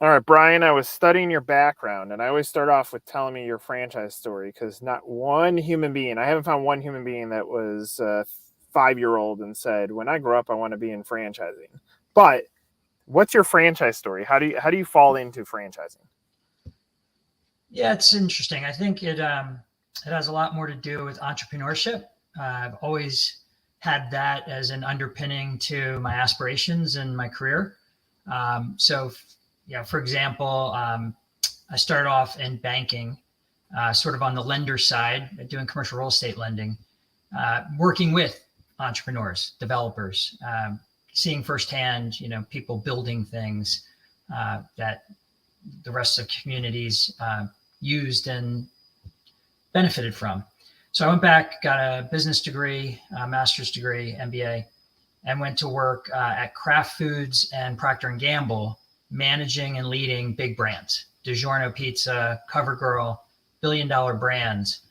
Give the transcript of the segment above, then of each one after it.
All right, Brian, I was studying your background, and I always start off with telling me your franchise story because not one human being, I haven't found one human being that was a 5 year old and said, when I grow up, I want to be in franchising. But what's your franchise story? How do you fall into franchising? Yeah, it's interesting. I think it has a lot more to do with entrepreneurship. I've always had that as an underpinning to my aspirations and my career. So, for example, I started off in banking, sort of on the lender side, doing commercial real estate lending, working with entrepreneurs, developers, seeing firsthand, people building things that the rest of communities used and benefited from. So I went back, got a business degree, a master's degree, MBA, and went to work at Kraft Foods and Procter and Gamble, managing and leading big brands, DiGiorno Pizza, CoverGirl, billion-dollar brands,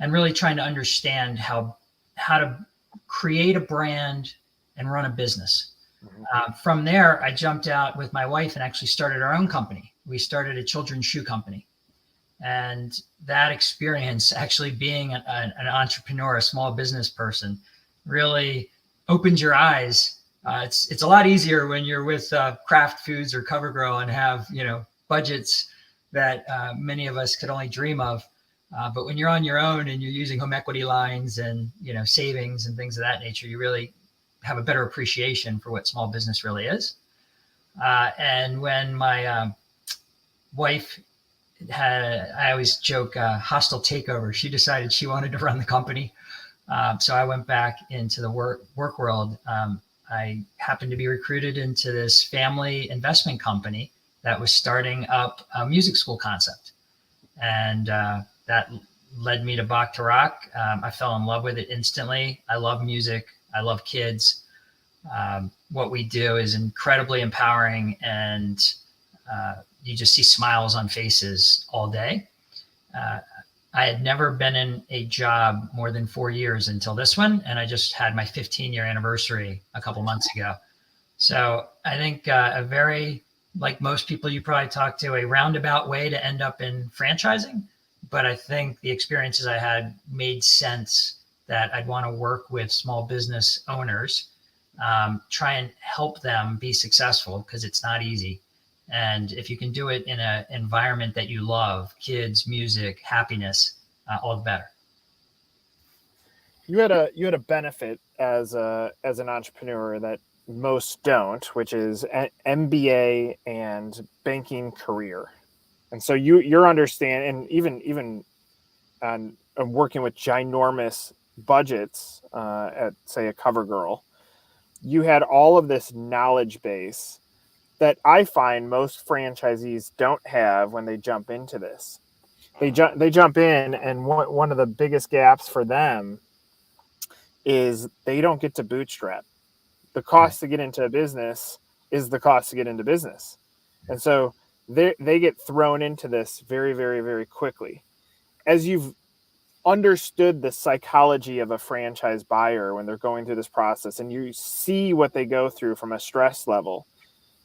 and really trying to understand how to create a brand and run a business. From there, I jumped out with my wife and actually started our own company. We started a children's shoe company. And that experience, actually being an entrepreneur, a small business person, really opened your eyes. It's a lot easier when you're with Kraft Foods or CoverGirl and have budgets that many of us could only dream of. But when you're on your own and you're using home equity lines and savings and things of that nature, you really have a better appreciation for what small business really is. And when my wife had, I always joke, hostile takeover. She decided she wanted to run the company. So I went back into the work world. I happened to be recruited into this family investment company that was starting up a music school concept. And that led me to Bach to Rock. I fell in love with it instantly. I love music. I love kids. What we do is incredibly empowering, and you just see smiles on faces all day. I had never been in a job more than 4 years until this one, and I just had my 15-year anniversary a couple months ago. So I think a very, like most people you probably talk to, a roundabout way to end up in franchising. But I think the experiences I had made sense that I'd want to work with small business owners, try and help them be successful, because it's not easy. And if you can do it in an environment that you love, kids, music, happiness, all the better. You had a benefit as an entrepreneur that most don't, which is an MBA and banking career. And so you're understanding, and even on working with ginormous budgets at, say, a CoverGirl, you had all of this knowledge base that I find most franchisees don't have when they jump into this. They jump in, and one of the biggest gaps for them is they don't get to bootstrap. The cost to get into a business is the cost to get into business. And so they get thrown into this very, very, very quickly. As you've understood the psychology of a franchise buyer when they're going through this process, and you see what they go through from a stress level,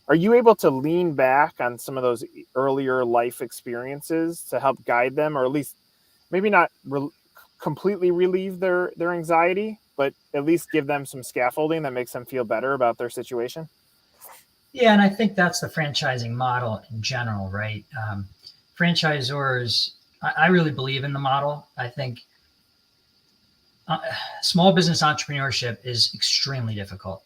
are you able to lean back on some of those earlier life experiences to help guide them, or at least maybe not completely relieve their anxiety, but at least give them some scaffolding that makes them feel better about their situation? Yeah, and I think that's the franchising model in general, right? Franchisors, I really believe in the model. I think small business entrepreneurship is extremely difficult.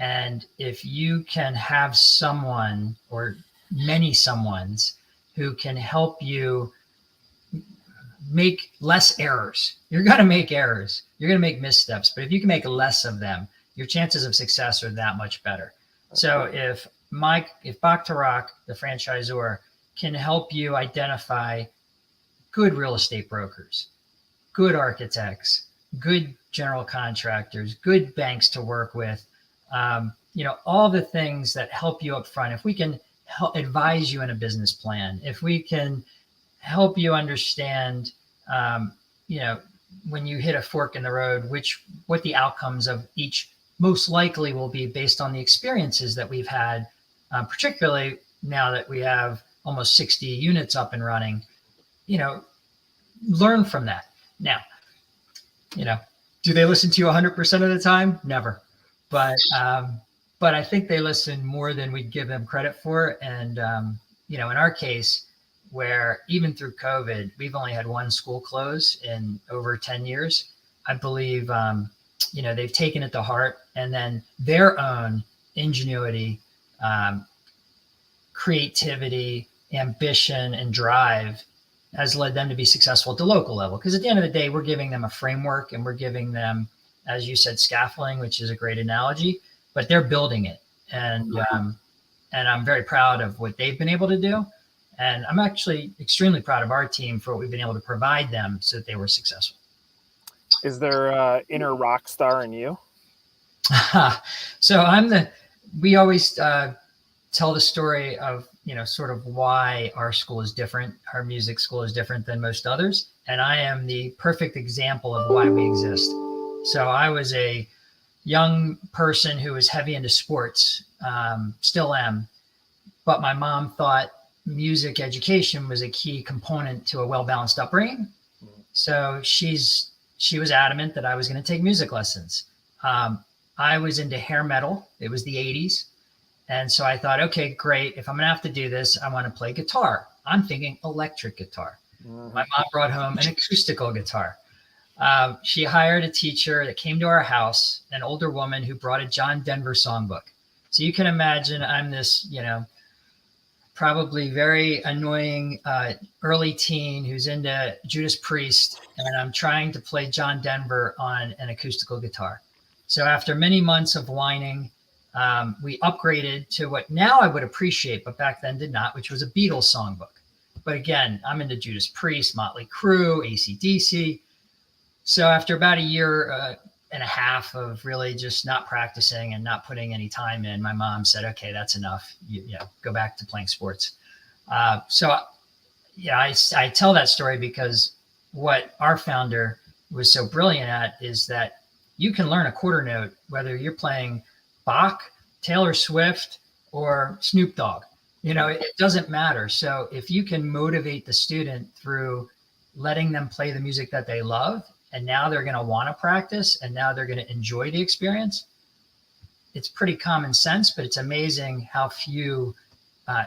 And if you can have someone or many someones who can help you make less errors, you're going to make errors, you're going to make missteps, but if you can make less of them, your chances of success are that much better. So if Bach to Rock, the franchisor, can help you identify good real estate brokers, good architects, good general contractors, good banks to work with, all the things that help you up front. If we can help advise you in a business plan, if we can help you understand, when you hit a fork in the road, what the outcomes of each most likely will be based on the experiences that we've had, particularly now that we have almost 60 units up and running, learn from that. Now, do they listen to you 100% of the time? Never. But I think they listen more than we give them credit for. And, in our case, where even through COVID, we've only had one school close in over 10 years. I believe, they've taken it to heart, and then their own ingenuity, creativity, ambition, and drive has led them to be successful at the local level. Because at the end of the day, we're giving them a framework, and we're giving them, as you said, scaffolding, which is a great analogy, but they're building it. And I'm very proud of what they've been able to do. And I'm actually extremely proud of our team for what we've been able to provide them so that they were successful. Is there inner rock star in you? So we always tell the story of, sort of why our school is different. Our music school is different than most others. And I am the perfect example of why we exist. So I was a young person who was heavy into sports, still am. But my mom thought music education was a key component to a well-balanced upbringing. So she was adamant that I was going to take music lessons. I was into hair metal. It was the 80s. And so I thought, okay, great. If I'm going to have to do this, I want to play guitar. I'm thinking electric guitar. Mm-hmm. My mom brought home an acoustical guitar. She hired a teacher that came to our house, an older woman who brought a John Denver songbook. So you can imagine I'm this, probably very annoying early teen who's into Judas Priest, and I'm trying to play John Denver on an acoustical guitar. So after many months of whining, we upgraded to what now I would appreciate, but back then did not, which was a Beatles songbook. But again, I'm into Judas Priest, Motley Crue, AC/DC. So after about a year and a half of really just not practicing and not putting any time in, my mom said, okay, that's enough. Go back to playing sports. I tell that story because what our founder was so brilliant at is that you can learn a quarter note, whether you're playing Bach, Taylor Swift, or Snoop Dogg. It doesn't matter. So if you can motivate the student through letting them play the music that they love, and now they're going to want to practice, and now they're going to enjoy the experience, it's pretty common sense, but it's amazing how few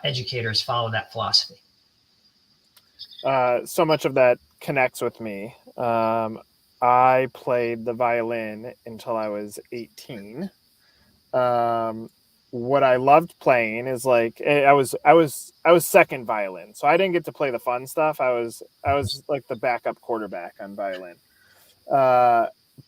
educators follow that philosophy. So much of that connects with me. I played the violin until I was 18. What I loved playing is I was second violin, so I didn't get to play the fun stuff. I was like the backup quarterback on violin.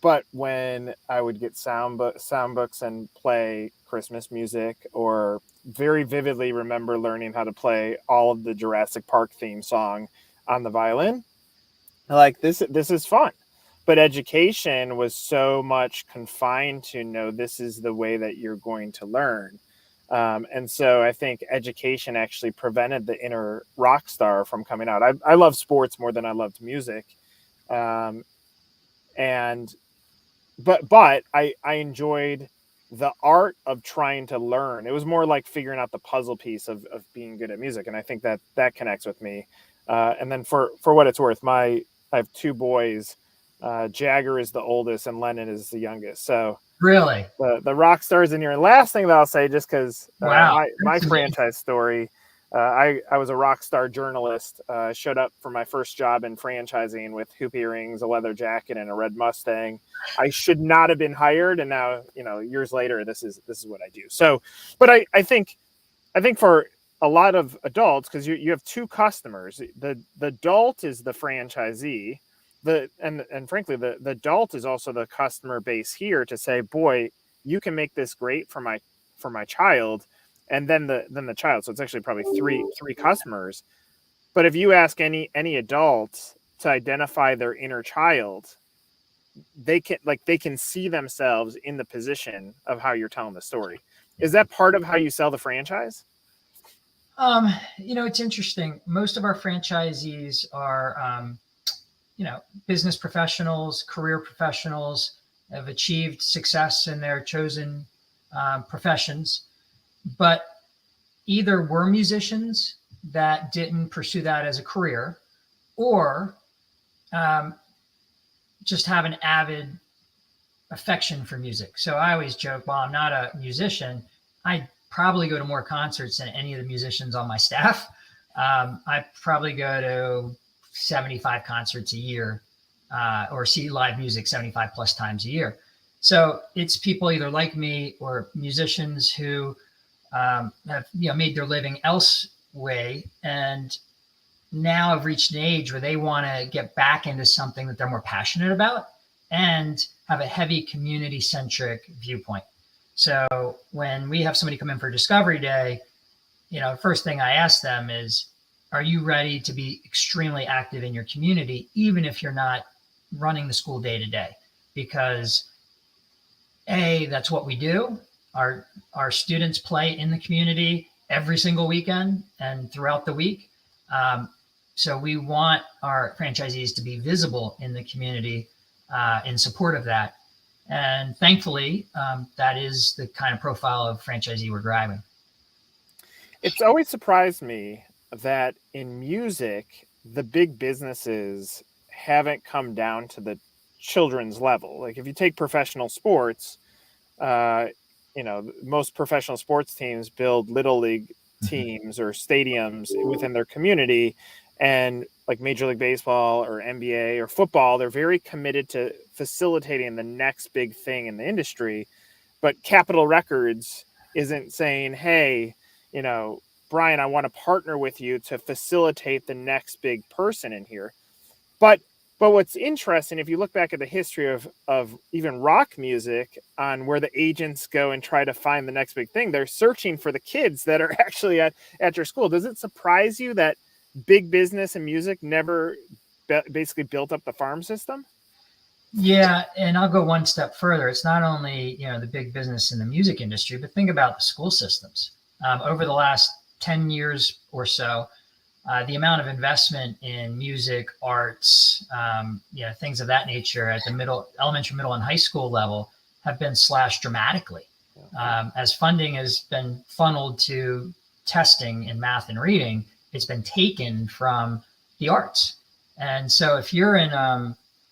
But when I would get sound books and play Christmas music, or very vividly remember learning how to play all of the Jurassic Park theme song on the violin, this is fun. But education was so much confined to this is the way that you're going to learn. And so I think education actually prevented the inner rock star from coming out. I love sports more than I loved music. But I enjoyed the art of trying to learn. It was more like figuring out the puzzle piece of being good at music. And I think that connects with me. And then for what it's worth, I have two boys. Jagger is the oldest and Lennon is the youngest. So really, the rock stars in here. Last thing that I'll say, just because wow, my franchise story, I was a rock star journalist. Showed up for my first job in franchising with hoop earrings, a leather jacket, and a red Mustang. I should not have been hired, and now years later, this is what I do. So, but I think for a lot of adults, because you have two customers, the adult is the franchisee. And frankly, the adult is also the customer base here to say, boy, you can make this great for my child, and then the child. So it's actually probably three customers. But if you ask any adult to identify their inner child, they can see themselves in the position of how you're telling the story. Is that part of how you sell the franchise? It's interesting. Most of our franchisees are business professionals, career professionals, have achieved success in their chosen professions. But either were musicians that didn't pursue that as a career, or um, just have an avid affection for music. So I always joke, while I'm not a musician, I probably go to more concerts than any of the musicians on my staff. I probably go to 75 concerts a year, or see live music 75 plus times a year. So it's people either like me or musicians who have made their living elsewhere, and now have reached an age where they want to get back into something that they're more passionate about and have a heavy community centric viewpoint. So when we have somebody come in for Discovery Day, first thing I ask them is, are you ready to be extremely active in your community, even if you're not running the school day to day? Because that's what we do. Our students play in the community every single weekend and throughout the week. So we want our franchisees to be visible in the community in support of that. And thankfully, that is the kind of profile of franchisee we're driving. It's always surprised me that in music, the big businesses haven't come down to the children's level. Like if you take professional sports, most professional sports teams build little league teams or stadiums within their community, and like Major League Baseball or NBA or football, they're very committed to facilitating the next big thing in the industry. But Capitol Records isn't saying, hey, Brian, I want to partner with you to facilitate the next big person in here. But what's interesting, if you look back at the history of even rock music, on where the agents go and try to find the next big thing, they're searching for the kids that are actually at your school. Does it surprise you that big business and music never basically built up the farm system? Yeah, and I'll go one step further. It's not only the big business in the music industry, but think about the school systems. Over the last 10 years or so, the amount of investment in music, arts, things of that nature at the elementary, middle, and high school level have been slashed dramatically, as funding has been funneled to testing in math and reading. It's been taken from the arts. And so if you're in,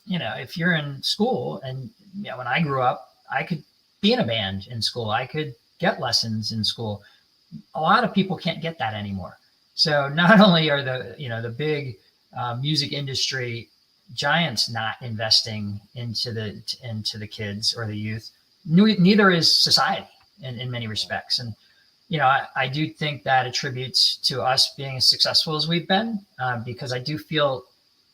if you're in school, and when I grew up, I could be in a band in school. I could get lessons in school. A lot of people can't get that anymore. So not only are the big music industry giants not investing into the kids or the youth, neither is society in many respects. And I do think that attributes to us being as successful as we've been, because I do feel,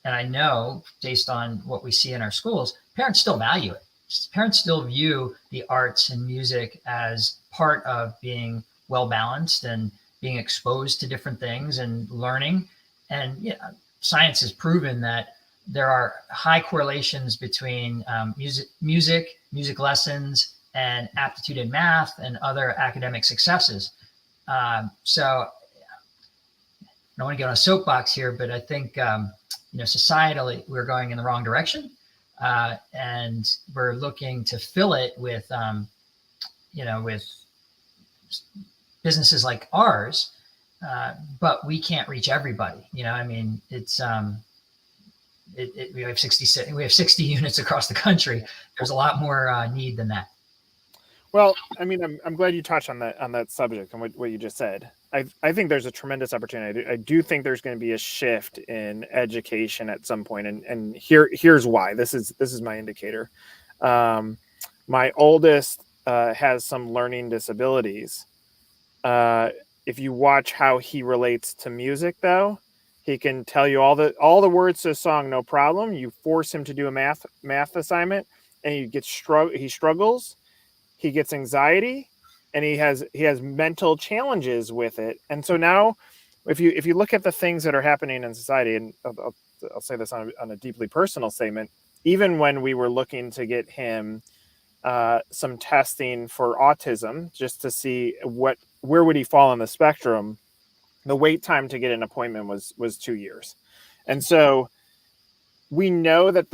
and I know based on what we see in our schools, parents still value it. Parents still view the arts and music as part of being well balanced and being exposed to different things and learning. And science has proven that there are high correlations between music lessons, and aptitude in math and other academic successes. So I don't want to get on a soapbox here, but I think societally we're going in the wrong direction, and we're looking to fill it with with businesses like ours, but we can't reach everybody. It's we have 60 units across the country. There's a lot more need than that. Well, I'm glad you touched on that subject and what you just said. I think there's a tremendous opportunity. I do think there's going to be a shift in education at some point, and here's why. This is my indicator. My oldest has some learning disabilities. If you watch how he relates to music, though, he can tell you all the words to a song, no problem. You force him to do a math assignment, and he struggles. He gets anxiety, and he has mental challenges with it. And so now, if you look at the things that are happening in society, and I'll say this on a deeply personal statement, even when we were looking to get him some testing for autism, just to see where would he fall on the spectrum, the wait time to get an appointment was 2 years. And so we know that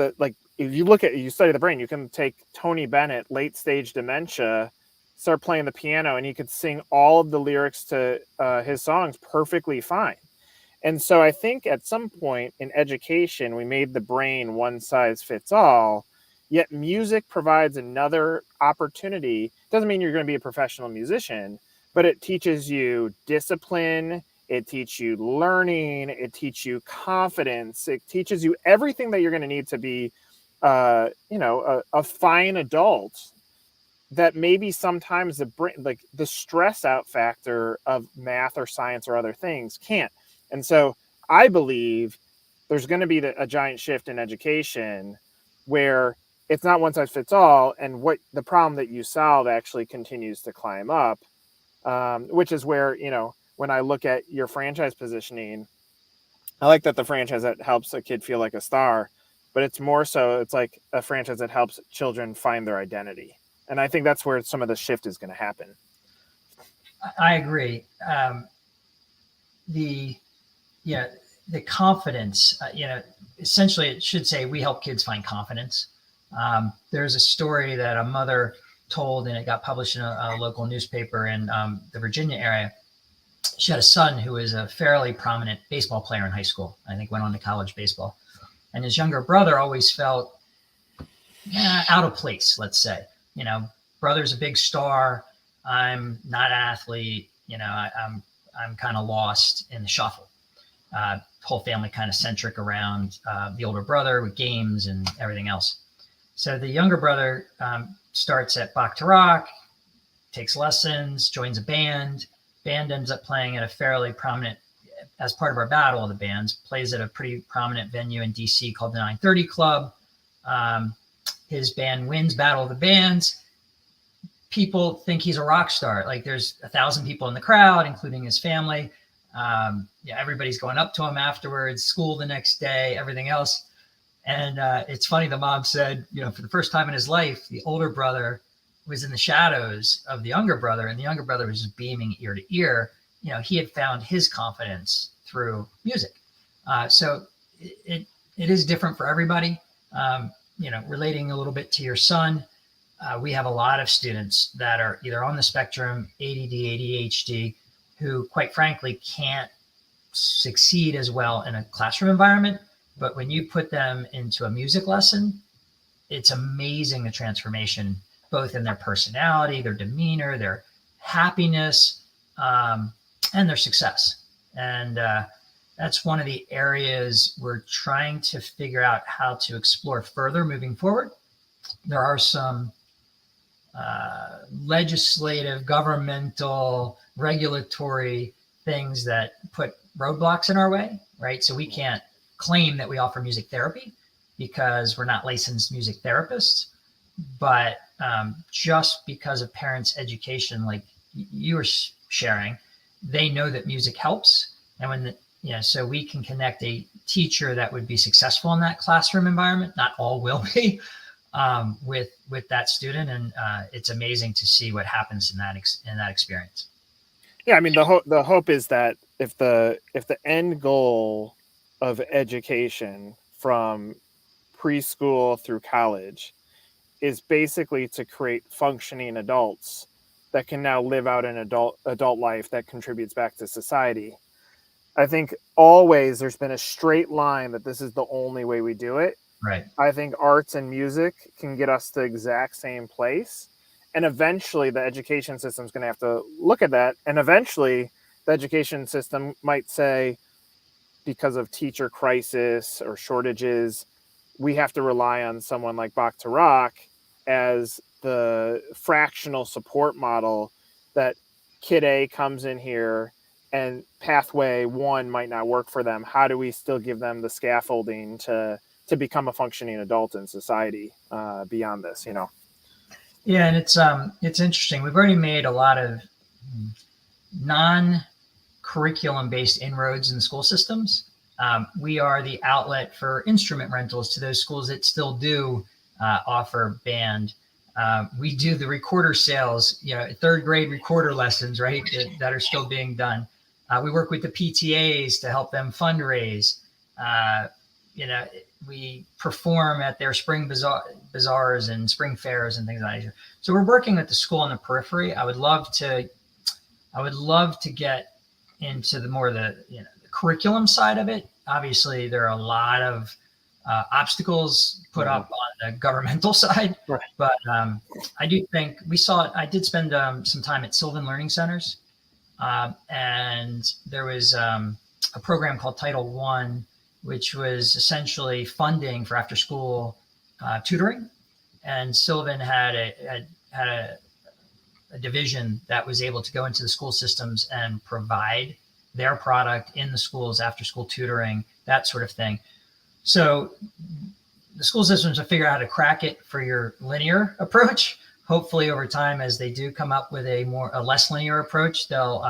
if you study the brain, you can take Tony Bennett, late stage dementia, start playing the piano, and he could sing all of the lyrics to his songs perfectly fine. And so I think at some point in education, we made the brain one size fits all, yet music provides another opportunity. Doesn't mean you're going to be a professional musician, but it teaches you discipline, it teaches you learning, it teaches you confidence, it teaches you everything that you're going to need to be, a fine adult, that maybe sometimes the brain, like the stress out factor of math or science or other things, can't. And so I believe there's going to be a giant shift in education where it's not one size fits all, and what the problem that you solve actually continues to climb up, which is where, when I look at your franchise positioning, I like that the franchise that helps a kid feel like a star, but it's more so, it's like a franchise that helps children find their identity. And I think that's where some of the shift is going to happen. I agree. The confidence, essentially it should say we help kids find confidence. There's a story that a mother told, and it got published in a local newspaper in the Virginia area. She had a son who was a fairly prominent baseball player in high school. I think went on to college baseball. And his younger brother always felt out of place, let's say. Brother's a big star. I'm not an athlete. I'm kind of lost in the shuffle. Whole family kind of centric around the older brother with games and everything else. So the younger brother starts at Bach to Rock, takes lessons, joins a band. Band ends up playing at a fairly prominent, as part of our battle of the bands, plays at a pretty prominent venue in DC called the 930 Club. His band wins Battle of the Bands. People think he's a rock star. Like there's 1,000 people in the crowd, including his family. Everybody's going up to him afterwards, school the next day, everything else. And it's funny, the mom said, for the first time in his life, the older brother was in the shadows of the younger brother, and the younger brother was just beaming ear to ear. He had found his confidence through music. So it is different for everybody. Relating a little bit to your son, we have a lot of students that are either on the spectrum, ADD, ADHD, who quite frankly can't succeed as well in a classroom environment. But when you put them into a music lesson, it's amazing the transformation, both in their personality, their demeanor, their happiness, and their success. And that's one of the areas we're trying to figure out how to explore further moving forward. There are some legislative, governmental, regulatory things that put roadblocks in our way, right? So we can't claim that we offer music therapy because we're not licensed music therapists. But just because of parents' education, like you were sharing, they know that music helps. And so we can connect a teacher that would be successful in that classroom environment. Not all will be, with that student, and it's amazing to see what happens in that experience. Yeah, I mean the hope is that if the end goal of education from preschool through college is basically to create functioning adults that can now live out an adult life that contributes back to society, I think always there's been a straight line that this is the only way we do it. Right. I think arts and music can get us to the exact same place. And eventually the education system is going to have to look at that. And eventually the education system might say, because of teacher crisis or shortages, we have to rely on someone like Bach to Rock as the fractional support model, that kid A comes in here and pathway one might not work for them. How do we still give them the scaffolding to become a functioning adult in society beyond this, Yeah, and it's interesting. We've already made a lot of non-curriculum based inroads in school systems. We are the outlet for instrument rentals to those schools that still do offer band. We do the recorder sales, third grade recorder lessons, right, that are still being done. We work with the PTAs to help them fundraise. we perform at their spring bazaars and spring fairs and things like that. So we're working with the school on the periphery. I would love to get into the more the curriculum side of it. Obviously, there are a lot of obstacles put up on the governmental side, Right. but I do think I did spend some time at Sylvan Learning Centers, and there was a program called Title I, which was essentially funding for after school tutoring, and Sylvan had a division that was able to go into the school systems and provide their product in the schools, after school tutoring, that sort of thing. So the school systems will figure out how to crack it for your linear approach. Hopefully over time, as they do come up with a less linear approach, they'll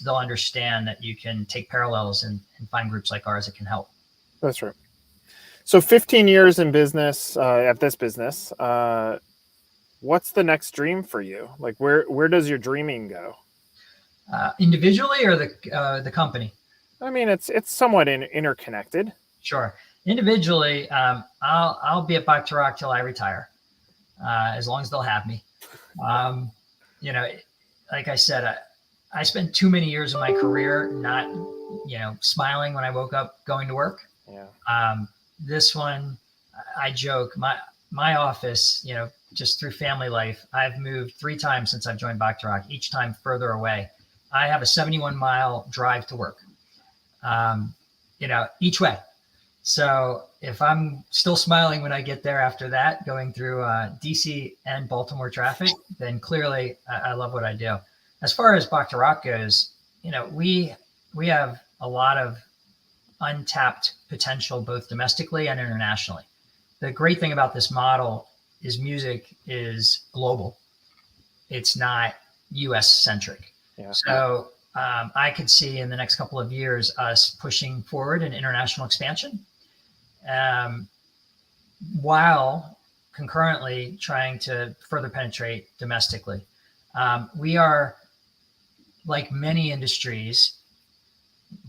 understand that you can take parallels and find groups like ours that can help. That's right. So 15 years in business, at this business, what's the next dream for you? Like where does your dreaming go? Individually or the company? I mean, it's somewhat interconnected. Sure. Individually, I'll be at Bach2R till I retire, as long as they'll have me. Like I said, I spent too many years of my career not, smiling when I woke up going to work. Yeah. This one, I joke, my office, just through family life, I've moved 3 times since I've joined Bach2R, each time further away. I have a 71-mile drive to work, each way. So if I'm still smiling when I get there after that, going through DC and Baltimore traffic, then clearly I love what I do. As far as Bach2R goes, we have a lot of untapped potential, both domestically and internationally. The great thing about this model is music is global. It's not US centric. Yeah. So I could see in the next couple of years us pushing forward in international expansion, while concurrently trying to further penetrate domestically. We are, like many industries,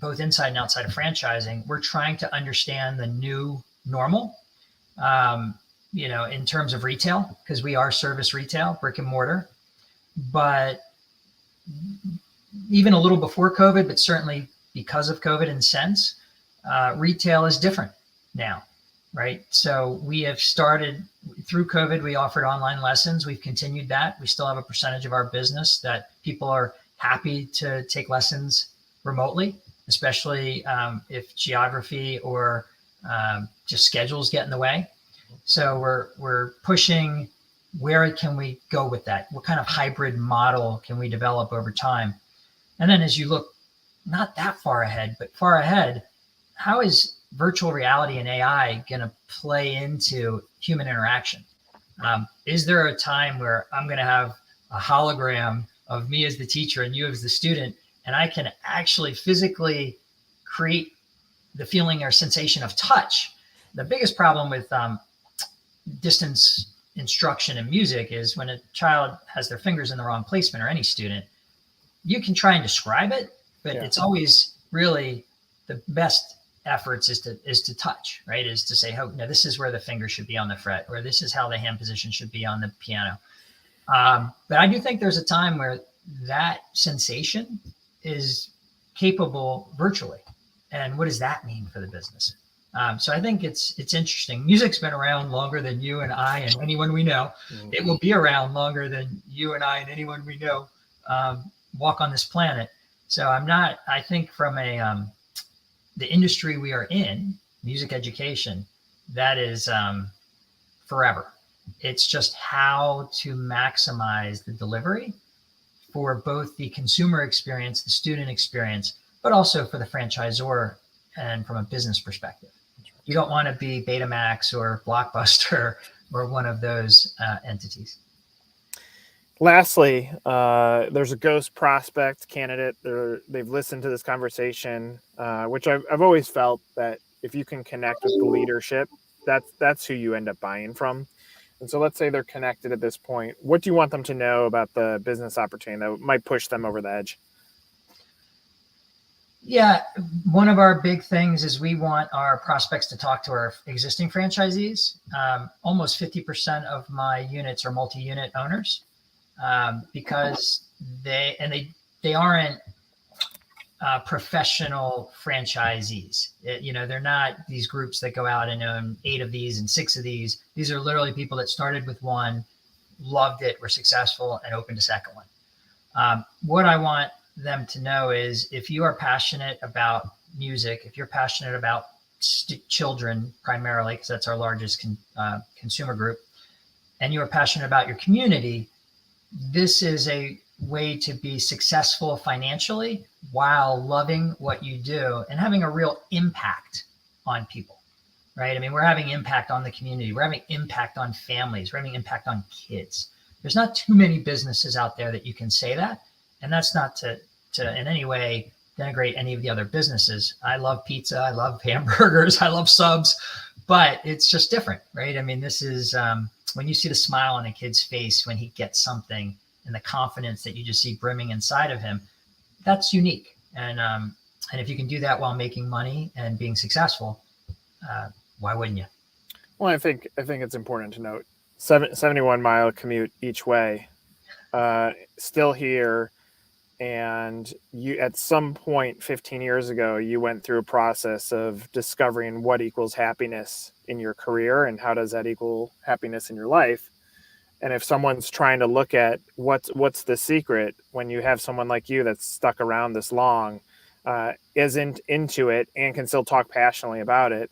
both inside and outside of franchising, we're trying to understand the new normal, in terms of retail, because we are service retail, brick and mortar. But even a little before COVID, but certainly because of COVID and since, retail is different now, right? So we have started through COVID, we offered online lessons. We've continued that. We still have a percentage of our business that people are happy to take lessons remotely, especially if geography or just schedules get in the way. So we're pushing, where can we go with that? What kind of hybrid model can we develop over time? And then as you look not that far ahead, but far ahead, how is virtual reality and AI going to play into human interaction? Is there a time where I'm going to have a hologram of me as the teacher and you as the student, and I can actually physically create the feeling or sensation of touch? The biggest problem with distance instruction in music is when a child has their fingers in the wrong placement, or any student, you can try and describe it, but it's always really the best efforts is to touch, right? Is to say, this is where the finger should be on the fret, or this is how the hand position should be on the piano. But I do think there's a time where that sensation is capable virtually. And what does that mean for the business? So I think it's interesting. Music's been around longer than you and I and anyone we know. Mm-hmm. It will be around longer than you and I and anyone we know walk on this planet. So I think from the industry we are in, music education, that is forever. It's just how to maximize the delivery for both the consumer experience, the student experience, but also for the franchisor and from a business perspective. You don't want to be Betamax or Blockbuster or one of those entities. Lastly, there's a ghost prospect candidate. They've listened to this conversation, which I've always felt that if you can connect with the leadership, that's who you end up buying from. And so let's say they're connected at this point. What do you want them to know about the business opportunity that might push them over the edge? Yeah, one of our big things is we want our prospects to talk to our existing franchisees. Almost 50% of my units are multi-unit owners, because they aren't professional franchisees. They're not these groups that go out and own 8 of these and 6 of these. These are literally people that started with one, loved it, were successful, and opened a second one. What I want them to know is, if you are passionate about music, if you're passionate about children primarily, because that's our largest consumer group, and you are passionate about your community, this is a way to be successful financially while loving what you do and having a real impact on people, right? I mean, we're having impact on the community. We're having impact on families. We're having impact on kids. There's not too many businesses out there that you can say that. And that's not to in any way denigrate any of the other businesses. I love pizza. I love hamburgers. I love subs, but it's just different, right? I mean, this is when you see the smile on a kid's face when he gets something, and the confidence that you just see brimming inside of him, that's unique. And if you can do that while making money and being successful, why wouldn't you? Well, I think it's important to note 71-mile commute each way, still here. And you, at some point 15 years ago, you went through a process of discovering what equals happiness in your career and how does that equal happiness in your life. And if someone's trying to look at what's the secret, when you have someone like you that's stuck around this long, isn't into it and can still talk passionately about it,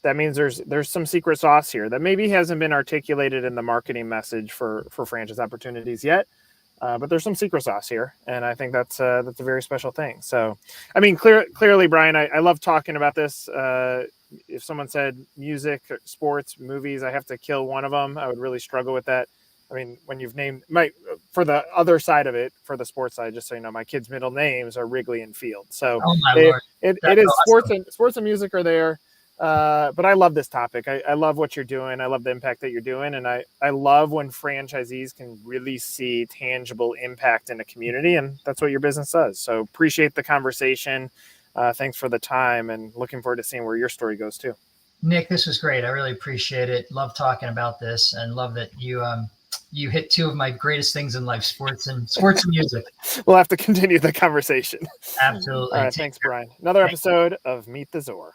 that means there's some secret sauce here that maybe hasn't been articulated in the marketing message for franchise opportunities yet. But there's some secret sauce here, and I think that's a very special thing. So, I mean, clearly, Brian, I love talking about this. If someone said music, sports, movies, I have to kill one of them, I would really struggle with that. I mean, when you've named for the other side of it, for the sports side, just so you know, my kids' middle names are Wrigley and Field. So oh my Lord. It is awesome. Sports and music are there. But I love this topic. I love what you're doing. I love the impact that you're doing. And I love when franchisees can really see tangible impact in a community. And that's what your business does. So appreciate the conversation. Thanks for the time, and looking forward to seeing where your story goes too. Nick, this was great. I really appreciate it. Love talking about this, and love that you hit 2 of my greatest things in life, sports and music. We'll have to continue the conversrsation. Absolutely. All right. Thanks, Brian. Another episode of Meet the Zor.